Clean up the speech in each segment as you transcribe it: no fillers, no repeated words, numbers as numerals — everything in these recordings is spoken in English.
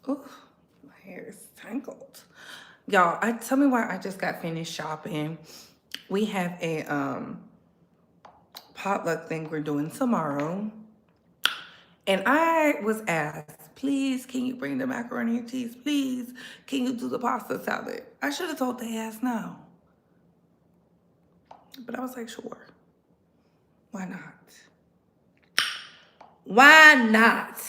Ooh, my hair is tangled. Y'all, tell me why I just got finished shopping. We have a potluck thing we're doing tomorrow. And I was asked, please, can you bring the macaroni and cheese? Please, can you do the pasta salad? I should have told the ass no. But I was like, sure. Why not? Why not?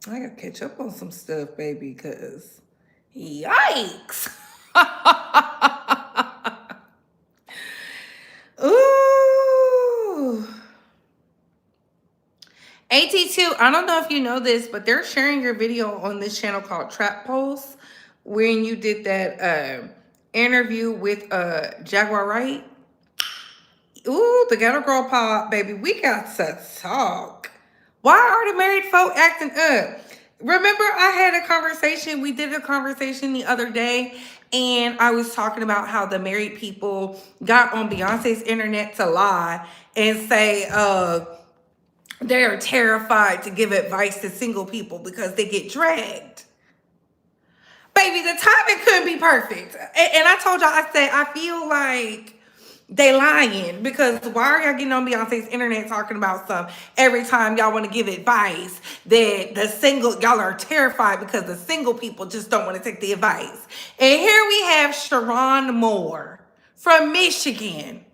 I gotta catch up on some stuff, baby, because yikes. Ooh. AT2, I don't know if you know this, but they're sharing your video on this channel called Trap Pulse when you did that interview with Jaguar Wright. Ooh, the ghetto girl pop, baby. We got to talk. Why are the married folk acting up? Remember, I had a conversation. We did a conversation the other day, and I was talking about how the married people got on Beyonce's internet to lie and say, they are terrified to give advice to single people because they get dragged. Baby, the timing couldn't be perfect. And I told y'all, I said, I feel like they lying because why are y'all getting on Beyonce's internet talking about stuff every time y'all want to give advice that the single, y'all are terrified because the single people just don't want to take the advice. And here we have Sherrone Moore from Michigan,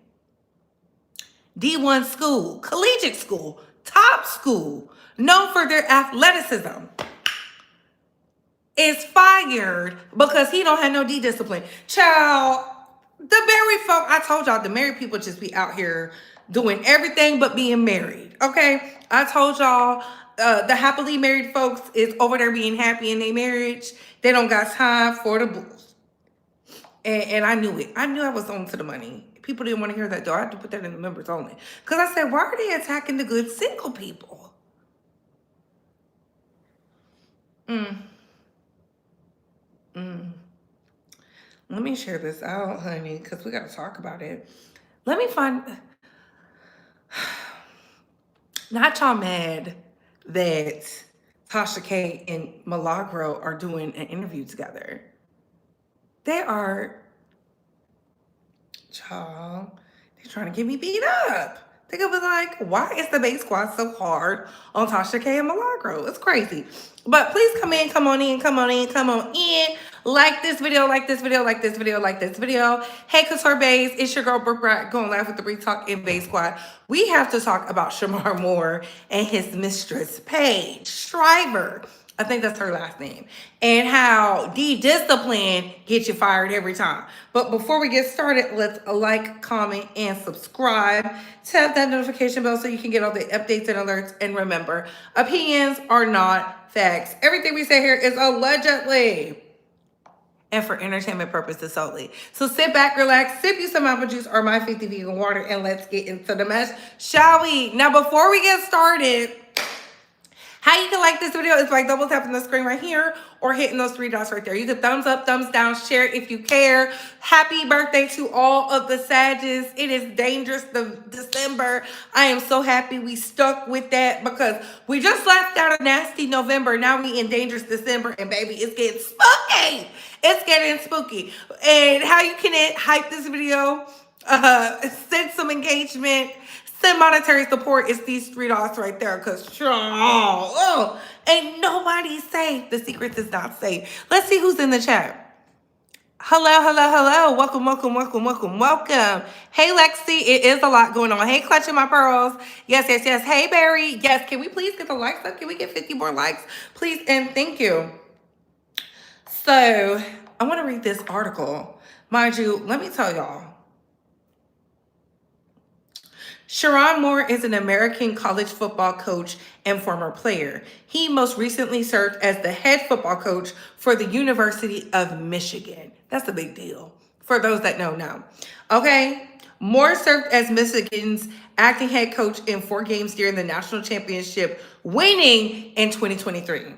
D1 school, collegiate school, top school, known for their athleticism, is fired because he don't have no D discipline. Child, the married folk, I told y'all, the married people just be out here doing everything but being married, okay? I told y'all, the happily married folks is over there being happy in their marriage. They don't got time for the bulls. And I knew it. I knew I was on to the money. People didn't want to hear that, though. I had to put that in the members only. Because I said, why are they attacking the good single people? Let me share this out, honey, because we got to talk about it. Let me find... Not y'all mad that Tasha K and Milagro are doing an interview together. They are... Y'all, they're trying to get me beat up. They're gonna be like, why is the base squad so hard on Tasha K and Milagro? It's crazy. But please come in, come on in, come on in, come on in. Like this video, like this video, like this video, like this video. Hey, Couture Bays, it's your girl, Brooke Bright, going live with the Bree Talk in Base Squad. We have to talk about Shamar Moore and his mistress, Paige Shriver. I think that's her last name. And how discipline gets you fired every time. But before we get started, let's like, comment, and subscribe. Tap that notification bell so you can get all the updates and alerts. And remember, opinions are not facts. Everything we say here is allegedly and for entertainment purposes solely. So sit back, relax, sip you some apple juice or my 50 vegan water, and let's get into the mess, shall we? Now, before we get started, how you can like this video is by double tapping the screen right here or hitting those three dots right there. You can thumbs up, thumbs down, share if you care. Happy birthday to all of the Sages. It is dangerous the December. I am so happy we stuck with that because we just left out a nasty November. Now we in dangerous December and baby, it's getting spooky. It's getting spooky. And how you can hype this video, send some engagement, send monetary support, is these three dots right there. Because, ain't nobody safe. The secret is not safe. Let's see who's in the chat. Hello, hello, hello. Welcome, welcome, welcome, welcome, welcome. Hey, Lexi. It is a lot going on. Hey, Clutching My Pearls. Yes, yes, yes. Hey, Barry. Yes, can we please get the likes up? Can we get 50 more likes? Please and thank you. So, I want to read this article. Mind you, let me tell y'all. Sherrone Moore is an American college football coach and former player. He most recently served as the head football coach for the University of Michigan. That's a big deal for those that know now. Okay. Moore served as Michigan's acting head coach in 4 games during the national championship, winning in 2023.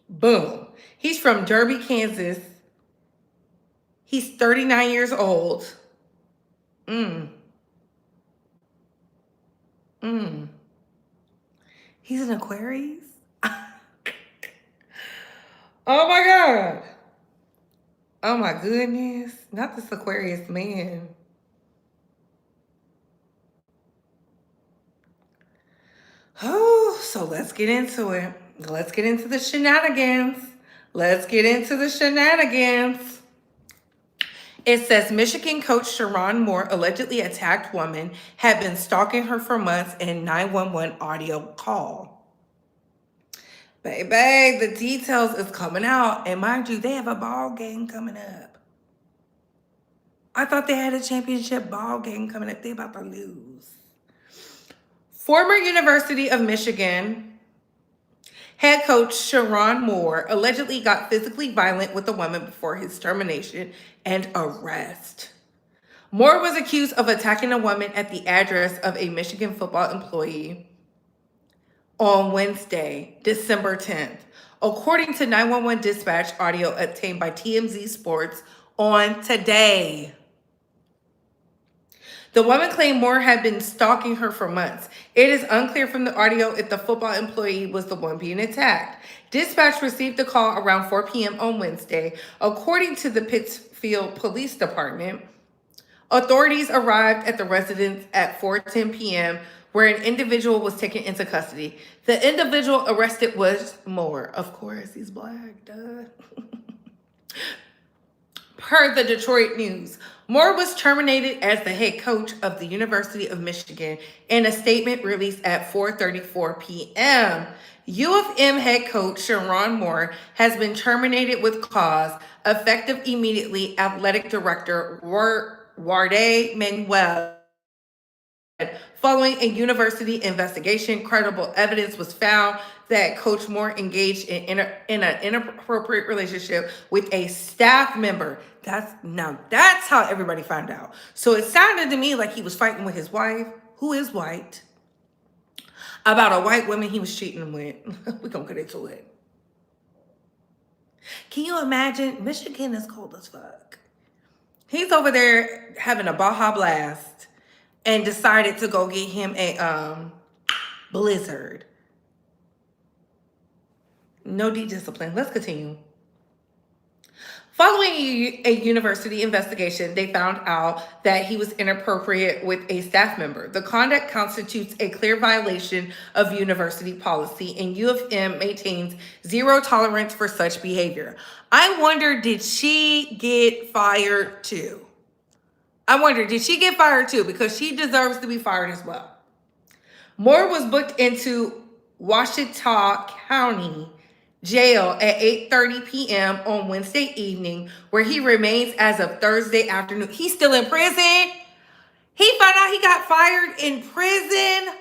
Boom. He's from Derby, Kansas. He's 39 years old. Mm. He's an Aquarius? Oh my God. Oh my goodness. Not this Aquarius man. Oh, so let's get into it. Let's get into the shenanigans. Let's get into the shenanigans. It says Michigan coach Sherrone Moore allegedly attacked woman, had been stalking her for months in 911 audio call. Baby, the details is coming out. And mind you, they have a ball game coming up. I thought they had a championship ball game coming up. They about to lose. Former University of Michigan head coach Sherrone Moore allegedly got physically violent with a woman before his termination and arrest. Moore was accused of attacking a woman at the address of a Michigan football employee on Wednesday, December 10th, according to 911 dispatch audio obtained by TMZ Sports on Today. The woman claimed Moore had been stalking her for months. It is unclear from the audio if the football employee was the one being attacked. Dispatch received the call around 4 p.m. on Wednesday. According to the Pittsfield Police Department, authorities arrived at the residence at 4:10 p.m., where an individual was taken into custody. The individual arrested was Moore. Of course, he's black, duh. Per the Detroit News, Moore was terminated as the head coach of the University of Michigan in a statement released at 4:34 p.m. U of M head coach Sherrone Moore has been terminated with cause, effective immediately. Athletic director Warde Manuel. Following a university investigation, credible evidence was found that Coach Moore engaged in an inappropriate relationship with a staff member. That's how everybody found out. So it sounded to me like he was fighting with his wife, who is white, about a white woman he was cheating with. We're going to get into it. Can you imagine? Michigan is cold as fuck. He's over there having a Baja Blast and decided to go get him a blizzard. No discipline. Let's continue. Following a university investigation, they found out that he was inappropriate with a staff member. The conduct constitutes a clear violation of university policy, and U of M maintains zero tolerance for such behavior. I wonder, did she get fired too? Because she deserves to be fired as well. Moore was booked into Washita County Jail at 8:30 p.m. on Wednesday evening, where he remains as of Thursday afternoon. He's still in prison. He found out he got fired in prison.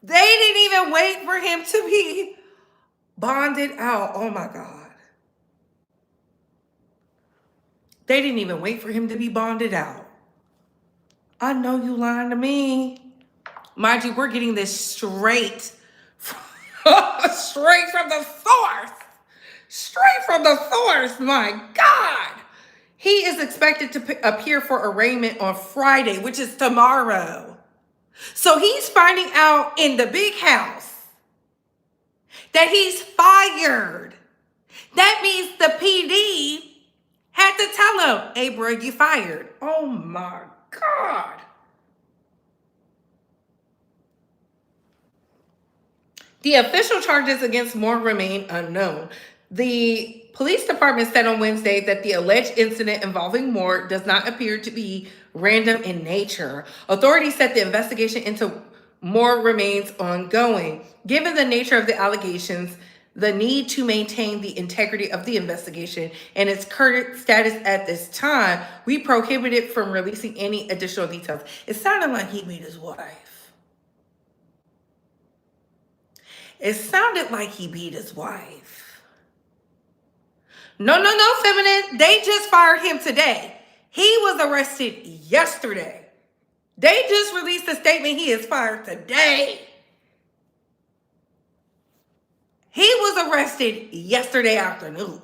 They didn't even wait for him to be bonded out. Oh my God. They didn't even wait for him to be bonded out. I know you lying to me. Mind you, we're getting this straight from the source. Straight from the source, my God. He is expected to appear for arraignment on Friday, which is tomorrow. So he's finding out in the big house that he's fired. That means the PD had to tell him, hey, bro, you fired. Oh, my God. The official charges against Moore remain unknown. The police department said on Wednesday that the alleged incident involving Moore does not appear to be random in nature. Authorities said the investigation into Moore remains ongoing. Given the nature of the allegations, the need to maintain the integrity of the investigation and its current status at this time, we prohibit it from releasing any additional details. It sounded like he beat his wife. It sounded like he beat his wife. No, feminine. They just fired him today. He was arrested yesterday. They just released a statement he is fired today. He was arrested yesterday afternoon.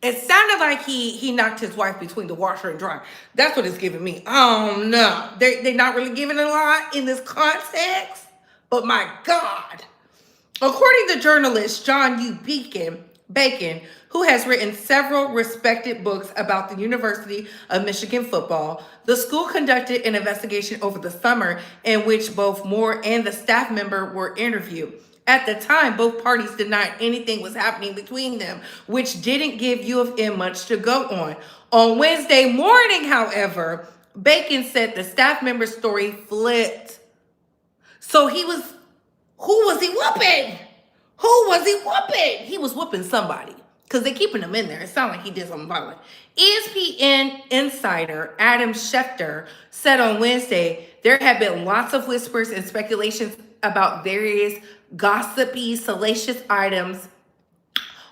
It sounded like he knocked his wife between the washer and dryer. That's what it's giving me. Oh no, they're not really giving a lot in this context. But my God. According to journalist John U. Bacon, who has written several respected books about the University of Michigan football, the school conducted an investigation over the summer in which both Moore and the staff member were interviewed. At the time, both parties denied anything was happening between them, which didn't give U of M much to go on. On Wednesday morning, however, Bacon said the staff member's story flipped. So who was he whooping? Who was he whooping? He was whooping somebody because they're keeping him in there. It sounded like he did something violent. ESPN insider Adam Schefter said on Wednesday there have been lots of whispers and speculations about various gossipy, salacious items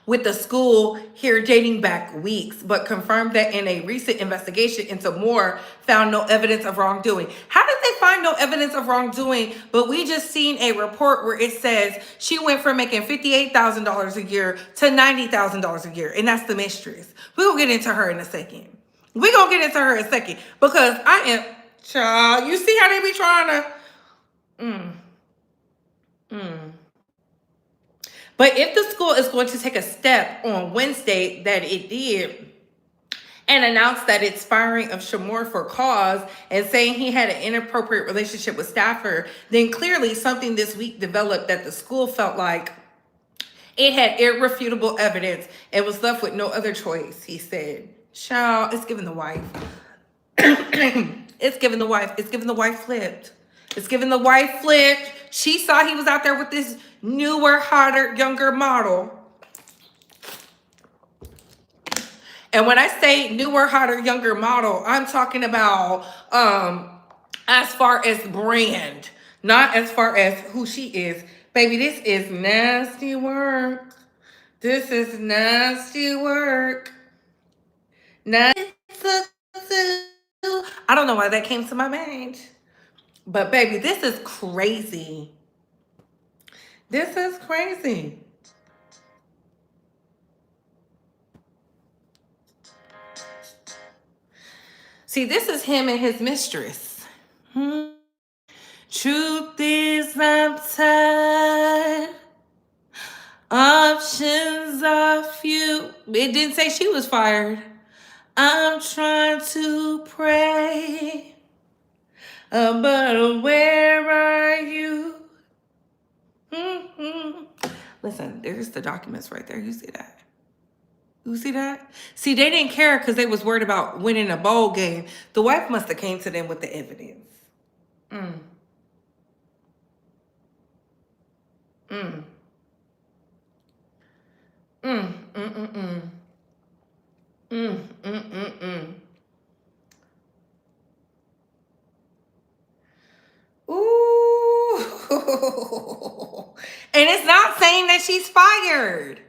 with the school here dating back weeks, but confirmed that in a recent investigation into Moore found no evidence of wrongdoing. How did they find no evidence of wrongdoing? But we just seen a report where it says she went from making $58,000 a year to $90,000 a year, and that's the mistress. We're gonna get into her in a second. We're gonna get into her in a second because I am, child, you see how they be trying to, But if the school is going to take a step on Wednesday that it did and announce that it's firing of Shamor for cause and saying he had an inappropriate relationship with staffer, then clearly something this week developed that the school felt like it had irrefutable evidence and was left with no other choice, he said. Child, it's giving the wife. It's giving the wife. It's giving the wife flipped. It's giving the wife flipped. She saw he was out there with this newer, hotter, younger model. And when I say newer, hotter, younger model, I'm talking about as far as brand, not as far as who she is. Baby, this is nasty work. This is nasty work. Nasty. I don't know why that came to my mind. But baby, this is crazy. This is crazy. See, this is him and his mistress. Truth is I'm tired. Options are few. It didn't say she was fired. I'm trying to pray. But where are you? Listen, there's the documents right there. You see that? You see that? See, they didn't care because they was worried about winning a bowl game. The wife must have came to them with the evidence. Mm. Mm. Mm. Mm. Mm. Mm. Mm. Mm. Mm. Mm. Ooh. And it's not saying that she's fired.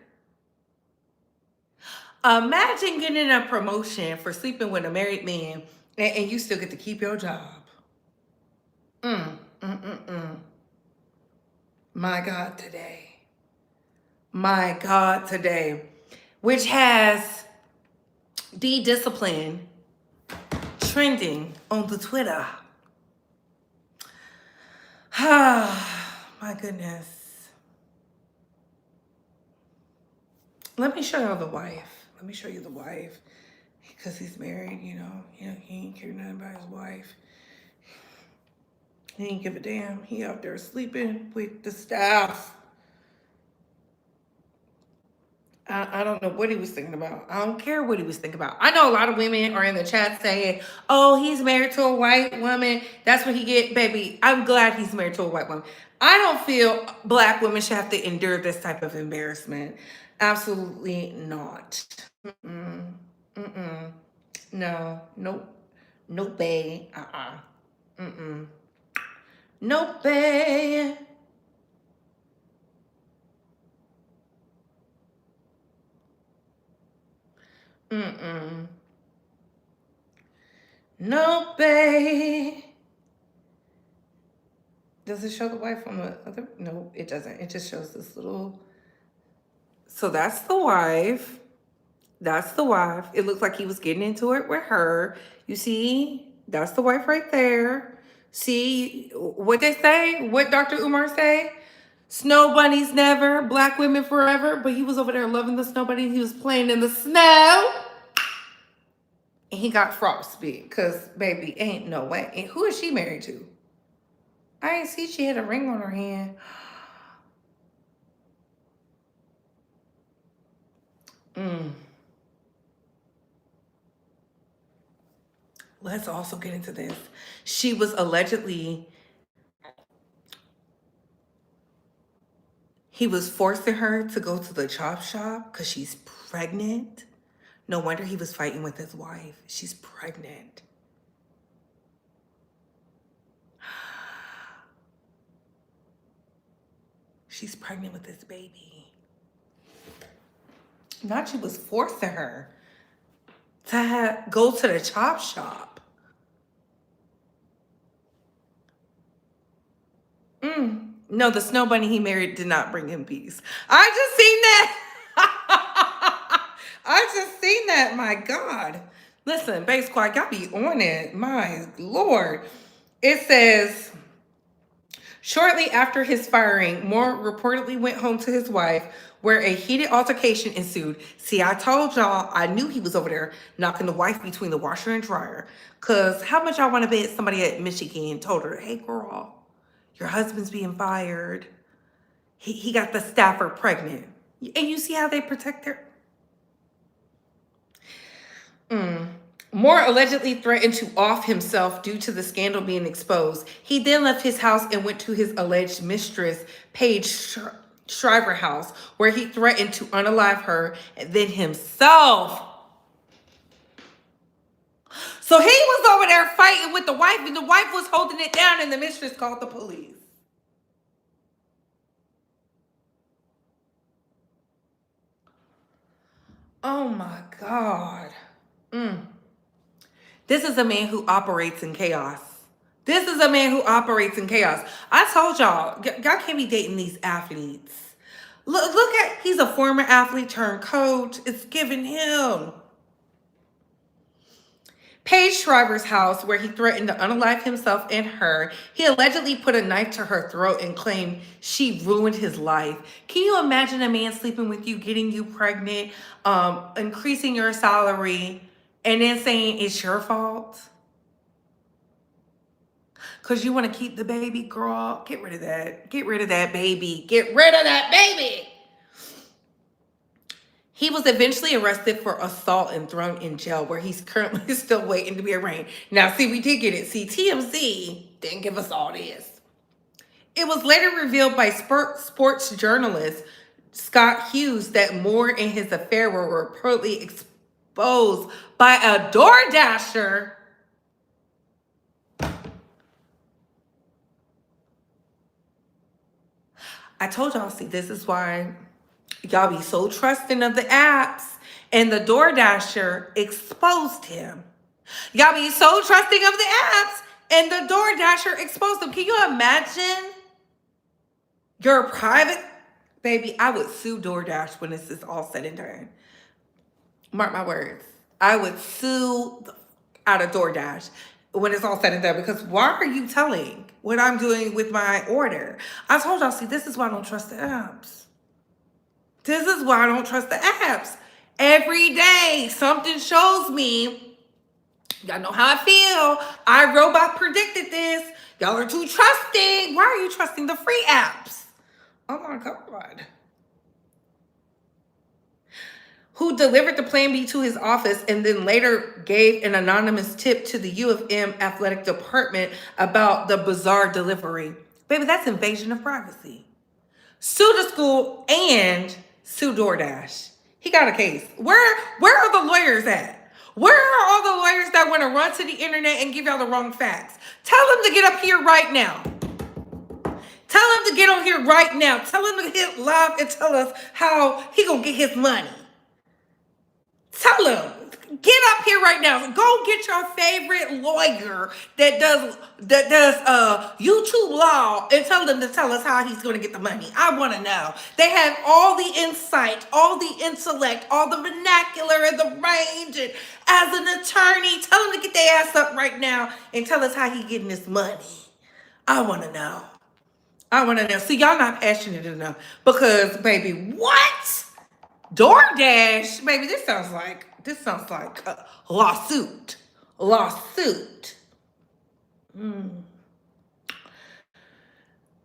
Imagine getting a promotion for sleeping with a married man and you still get to keep your job. My God, today. My God, today. Which has de-discipline trending on the Twitter. My goodness. Let me show y'all the wife. Let me show you the wife. Because he's married, you know, he ain't care nothing about his wife. He ain't give a damn. He out there sleeping with the staff. I don't know what he was thinking about. I don't care what he was thinking about. I know a lot of women are in the chat saying, oh, he's married to a white woman. That's what he get. Baby, I'm glad he's married to a white woman. I don't feel Black women should have to endure this type of embarrassment. Absolutely not. Mm-mm. Mm-mm. No. Nope. Nope, babe. Mm-mm. Nope, babe. Mm-mm. Nope, babe. Does it show the wife on the other? No, it doesn't. It just shows this little. So that's the wife. That's the wife. It looks like he was getting into it with her. You see, that's the wife right there. See what they say, what Dr. Umar say? Snow bunnies never, black women forever. But he was over there loving the snow bunnies. He was playing in the snow. And he got frostbite because, baby, ain't no way. And who is she married to? I didn't see she had a ring on her hand. Let's also get into this. She was allegedly, he was forcing her to go to the chop shop because she's pregnant. No wonder he was fighting with his wife. She's pregnant. She's pregnant with this baby. Not she was forcing her to go to the chop shop. No, the snow bunny he married did not bring him peace. I just seen that. I just seen that. My God. Listen, Base Squad, y'all be on it. My Lord. It says, shortly after his firing, Moore reportedly went home to his wife where a heated altercation ensued. See, I told y'all, I knew he was over there knocking the wife between the washer and dryer. Because how much y'all want to bet somebody at Michigan told her, hey, girl, your husband's being fired. He got the staffer pregnant. And you see how they protect their... Moore allegedly threatened to off himself due to the scandal being exposed. He then left his house and went to his alleged mistress, Paige Shriver house, where he threatened to unalive her and then himself. So he was over there fighting with the wife, and the wife was holding it down, and the mistress called the police. Oh my God. This is a man who operates in chaos. This is a man who operates in chaos. I told y'all, y'all can't be dating these athletes. Look at, he's a former athlete turned coach. It's giving him. Paige Shriver's house, where he threatened to unalive himself and her. He allegedly put a knife to her throat and claimed she ruined his life. Can you imagine a man sleeping with you, getting you pregnant, increasing your salary, and then saying it's your fault? Because you want to keep the baby, girl? Get rid of that. Get rid of that baby. Get rid of that baby. He was eventually arrested for assault and thrown in jail, where he's currently still waiting to be arraigned. Now, see, we did get it. See, TMZ didn't give us all this. It was later revealed by sports journalist Scott Hughes that Moore and his affair were reportedly exposed by a DoorDasher. I told y'all, see, this is why y'all be so trusting of the apps, and the DoorDasher exposed him. Y'all be so trusting of the apps, and the DoorDasher exposed him. Can you imagine? You're a private... Baby, I would sue DoorDash when this is all said and done. Mark my words. I would sue out of DoorDash when it's all said and done, because why are you telling what I'm doing with my order? I told y'all, see, this is why I don't trust the apps. This is why I don't trust the apps. Every day, something shows me. Y'all know how I feel. iRobot predicted this. Y'all are too trusting. Why are you trusting the free apps? Oh my God. Who delivered the Plan B to his office and then later gave an anonymous tip to the U of M athletic department about the bizarre delivery. Baby, that's invasion of privacy. Sue the school and sue DoorDash. He got a case. Where are the lawyers at? Where are all the lawyers that want to run to the internet and give y'all the wrong facts? Tell them to get up here right now. Tell him to get on here right now. Tell him to hit live and tell us how he gonna get his money. Tell him. Get up here right now. Go get your favorite lawyer that does YouTube law and tell them to tell us how he's going to get the money. I want to know. They have all the insight, all the intellect, all the vernacular and the range. And as an attorney, tell them to get their ass up right now and tell us how he getting this money. I want to know. I want to know. See, y'all not passionate enough because, baby, what? DoorDash, baby, this sounds like a lawsuit. Lawsuit.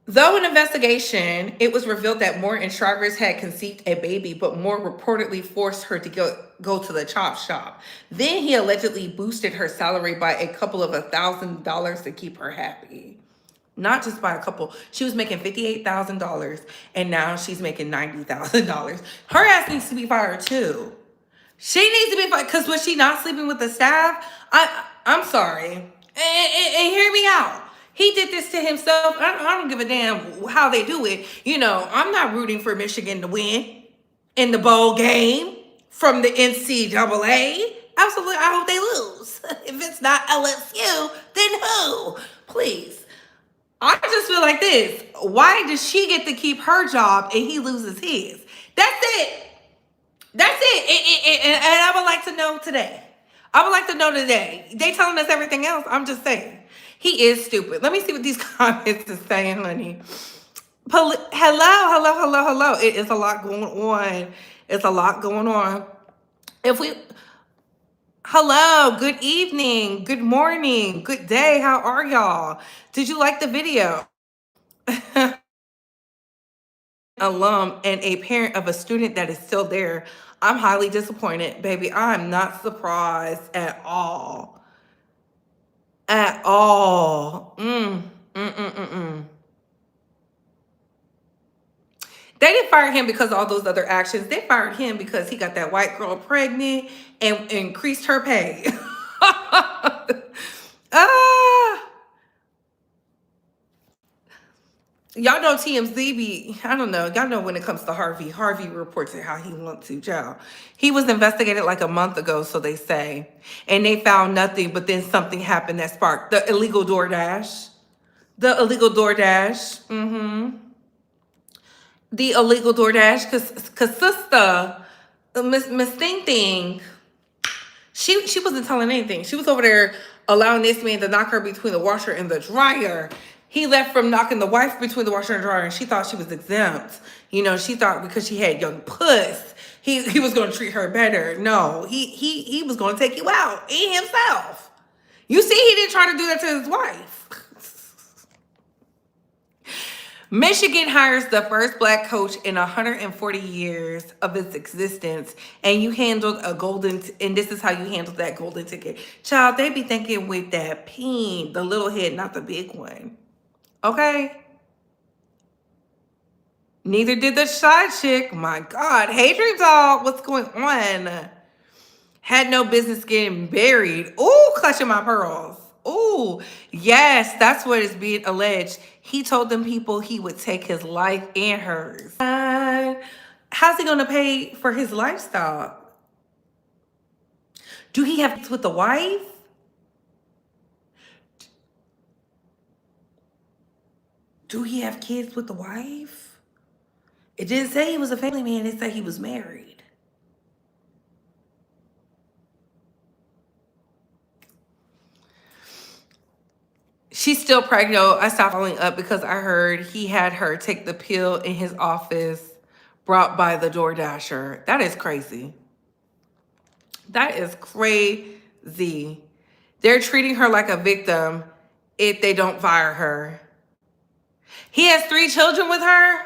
Though an investigation, it was revealed that Moore and Shargers had conceived a baby, but Moore reportedly forced her to go to the chop shop. Then he allegedly boosted her salary by a couple of $1,000 to keep her happy. Not just by a couple. She was making $58,000 and now she's making $90,000. Her ass needs to be fired too. She needs to be fired because was she not sleeping with the staff? I'm sorry. And hear me out. He did this to himself. I don't give a damn how they do it. You know, I'm not rooting for Michigan to win in the bowl game from the NCAA. Absolutely, I hope they lose. If it's not LSU, then who? Please. I just feel like this. Why does she get to keep her job and he loses his? That's it. That's it. And I would like to know today. I would like to know today. They telling us everything else. I'm just saying. He is stupid. Let me see what these comments are saying, honey. Hello. It is a lot going on. It's a lot going on. Hello, good evening, good morning, good day. How are y'all? Did you like the video? Alum and a parent of a student that is still there. I'm highly disappointed, baby. I'm not surprised at all. At all. They didn't fire him because of all those other actions. They fired him because he got that white girl pregnant and increased her pay. Y'all know TMZ be, I don't know. Y'all know when it comes to Harvey. Harvey reports it how he wants to, child. He was investigated like a month ago, so they say. And they found nothing, but then something happened that sparked the illegal DoorDash. The illegal DoorDash. The illegal DoorDash. Cause sister, Miss Thing, she wasn't telling anything. She was over there allowing this man to knock her between the washer and the dryer. He left from knocking the wife between the washer and dryer, and she thought she was exempt. You know, she thought because she had young puss, he was going to treat her better. No, he was going to take you out, he himself. You see, he didn't try to do that to his wife. Michigan hires the first black coach in 140 years of its existence, and you handled and this is how you handled that golden ticket. Child, they be thinking with that peen, the little head, not the big one. Okay? Neither did the shy chick. My God. Hey, Dream Dog, what's going on? Had no business getting buried. Ooh, clutching my pearls. Ooh, yes, that's what is being alleged. He told them people he would take his life and hers. How's he going to pay for his lifestyle? Do he have kids with the wife? Do he have kids with the wife? It didn't say he was a family man. It said he was married. She's still pregnant. I stopped following up because I heard he had her take the pill in his office brought by the DoorDasher. That is crazy. That is crazy. They're treating her like a victim if they don't fire her. He has 3 children with her?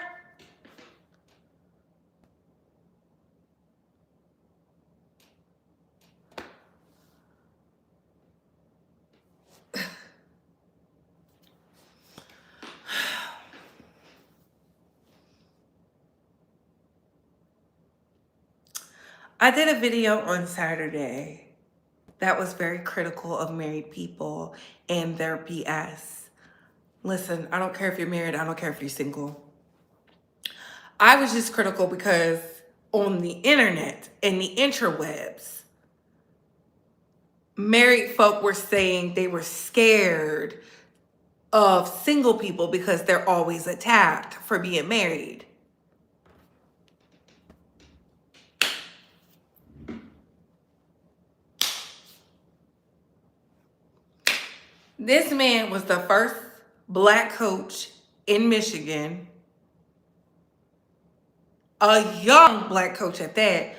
I did a video on Saturday that was very critical of married people and their BS. Listen, I don't care if you're married. I don't care if you're single. I was just critical because on the internet and the interwebs, married folk were saying they were scared of single people because they're always attacked for being married. This man was the first black coach in Michigan, a young black coach at that.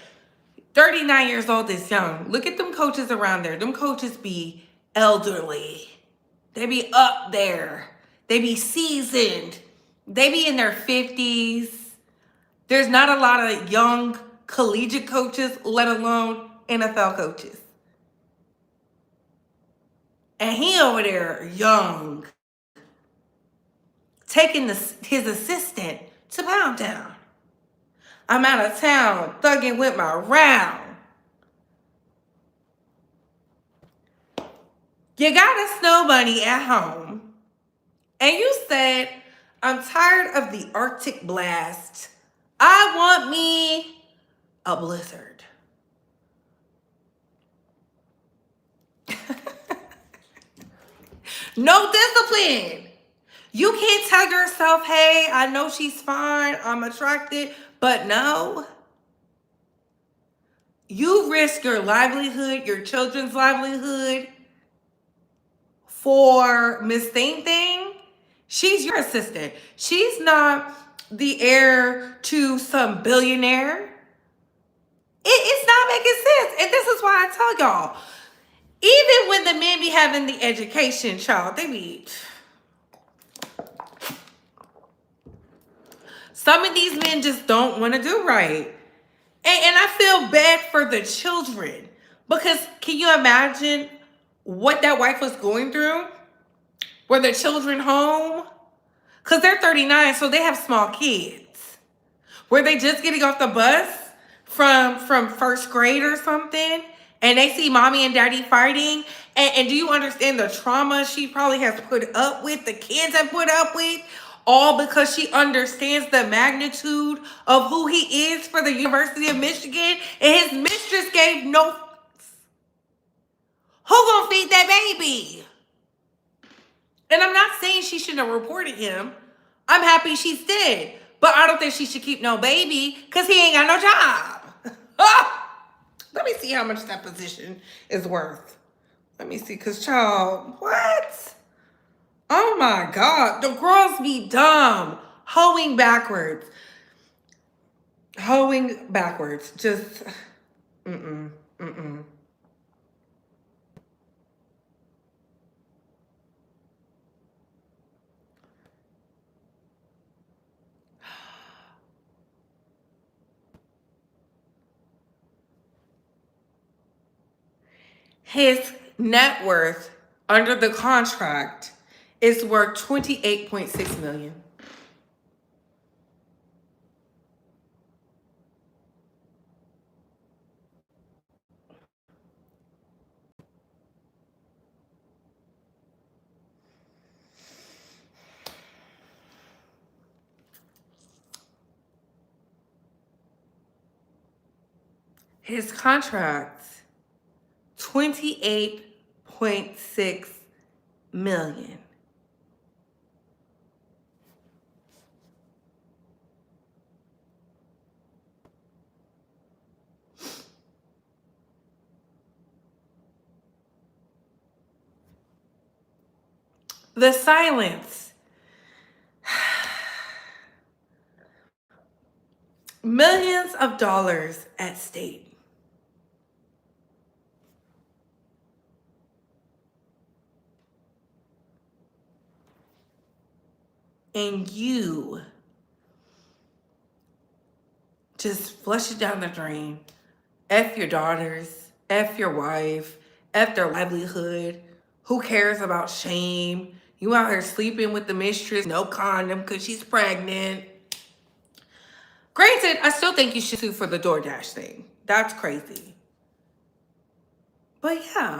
39 years old is young. Look at them coaches around there. Them coaches be elderly. They be up there. They be seasoned. They be in their 50s. There's not a lot of young collegiate coaches, let alone NFL coaches. And he over there young, taking his assistant to Pound Town. I'm out of town, thugging with my round. You got a snow bunny at home, and you said, I'm tired of the Arctic blast. I want me a blizzard. No discipline. You can't tell yourself, hey, I know she's fine, I'm attracted, but no. You risk your livelihood, your children's livelihood for Miss Thing Thing. She's your assistant. She's not the heir to some billionaire. It's not making sense. And this is why I tell y'all, even when the men be having the education, child, they be... Some of these men just don't want to do right. And I feel bad for the children. Because can you imagine what that wife was going through? Were the children home? Because they're 39, so they have small kids. Were they just getting off the bus from first grade or something? And they see mommy and daddy fighting? And do you understand the trauma she probably has put up with, the kids have put up with? All because she understands the magnitude of who he is for the University of Michigan, and his mistress gave no fucks. Who gonna feed that baby? And I'm not saying she shouldn't have reported him. I'm happy she's dead. But I don't think she should keep no baby because he ain't got no job. Let me see how much that position is worth. Let me see, because child, what? Oh my God, the girls be dumb. Hoeing backwards. Hoeing backwards. Just, mm-mm. His net worth under the contract is worth $28.6 million. His contract, $28.6 million. The silence. Millions of dollars at stake. And you just flush it down the drain. F your daughters, F your wife, F their livelihood. Who cares about shame? You out here sleeping with the mistress, no condom because she's pregnant. Granted, I still think you should sue for the DoorDash thing. That's crazy. But yeah.